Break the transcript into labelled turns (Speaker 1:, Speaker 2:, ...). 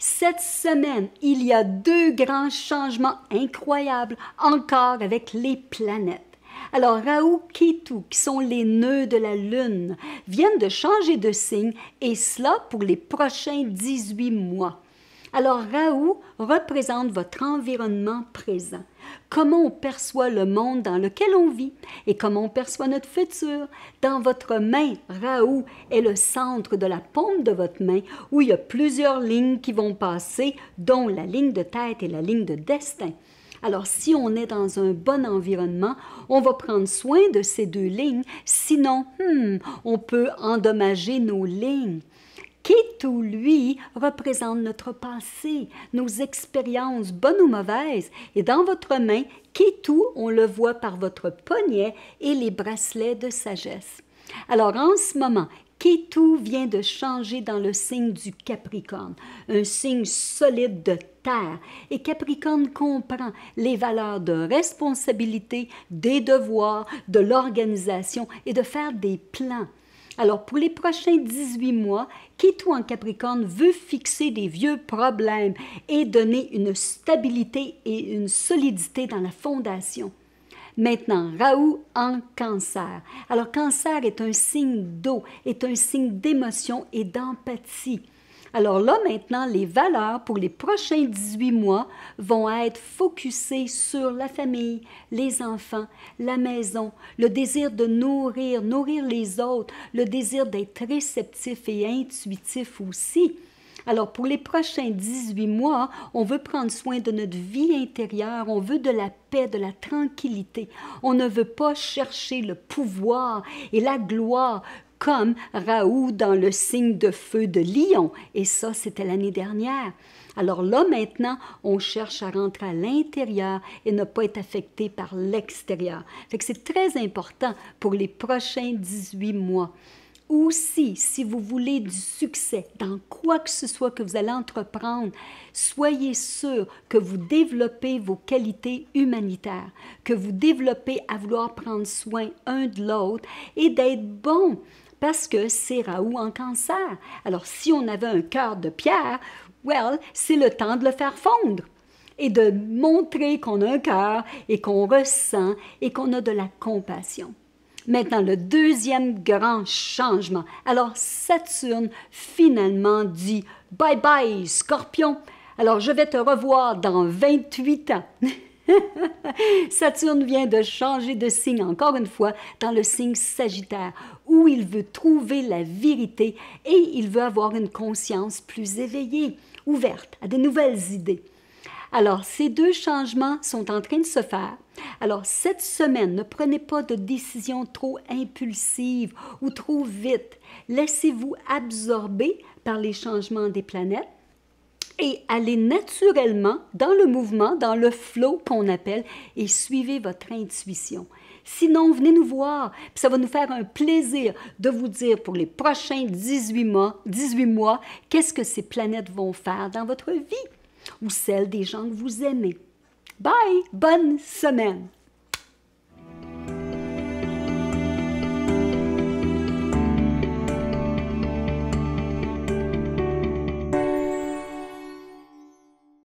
Speaker 1: Cette semaine, il y a deux grands changements incroyables encore avec les planètes. Alors, Rahu, Ketu, qui sont les nœuds de la Lune, viennent de changer de signe, et cela pour les prochains 18 mois. Alors, Rahu représente votre environnement présent. Comment on perçoit le monde dans lequel on vit et comment on perçoit notre futur. Dans votre main, Rahu est le centre de la paume de votre main où il y a plusieurs lignes qui vont passer, dont la ligne de tête et la ligne de destin. Alors, si on est dans un bon environnement, on va prendre soin de ces deux lignes, sinon, on peut endommager nos lignes. Ketu, lui, représente notre passé, nos expériences, bonnes ou mauvaises. Et dans votre main, Ketu, on le voit par votre poignet et les bracelets de sagesse. Alors, en ce moment, Ketu vient de changer dans le signe du Capricorne, un signe solide de terre. Et Capricorne comprend les valeurs de responsabilité, des devoirs, de l'organisation et de faire des plans. Alors, pour les prochains 18 mois, Ketu en Capricorne veut fixer des vieux problèmes et donner une stabilité et une solidité dans la fondation. Maintenant, Rahu en Cancer. Alors, Cancer est un signe d'eau, est un signe d'émotion et d'empathie. Alors là, maintenant, les valeurs pour les prochains 18 mois vont être focusées sur la famille, les enfants, la maison, le désir de nourrir les autres, le désir d'être réceptif et intuitif aussi. Alors, pour les prochains 18 mois, on veut prendre soin de notre vie intérieure, on veut de la paix, de la tranquillité. On ne veut pas chercher le pouvoir et la gloire comme Rahu dans le signe de feu de Lion. Et ça, c'était l'année dernière. Alors là, maintenant, on cherche à rentrer à l'intérieur et ne pas être affecté par l'extérieur. Fait que c'est très important pour les prochains 18 mois. Aussi, si vous voulez du succès dans quoi que ce soit que vous allez entreprendre, soyez sûr que vous développez vos qualités humanitaires, que vous développez à vouloir prendre soin un de l'autre et d'être bon, parce que c'est Rahu en Cancer. Alors, si on avait un cœur de pierre, c'est le temps de le faire fondre et de montrer qu'on a un cœur et qu'on ressent et qu'on a de la compassion. Maintenant, le deuxième grand changement. Alors, Saturne, finalement, dit « Bye bye, Scorpion! Alors, je vais te revoir dans 28 ans. » Saturne vient de changer de signe, encore une fois, dans le signe Sagittaire, où il veut trouver la vérité et il veut avoir une conscience plus éveillée, ouverte à de nouvelles idées. Alors, ces deux changements sont en train de se faire. Alors, cette semaine, ne prenez pas de décisions trop impulsives ou trop vite. Laissez-vous absorber par les changements des planètes et allez naturellement dans le mouvement, dans le flow qu'on appelle, et suivez votre intuition. Sinon, venez nous voir, puis ça va nous faire un plaisir de vous dire pour les prochains 18 mois, qu'est-ce que ces planètes vont faire dans votre vie ou celle des gens que vous aimez. Bye! Bonne semaine!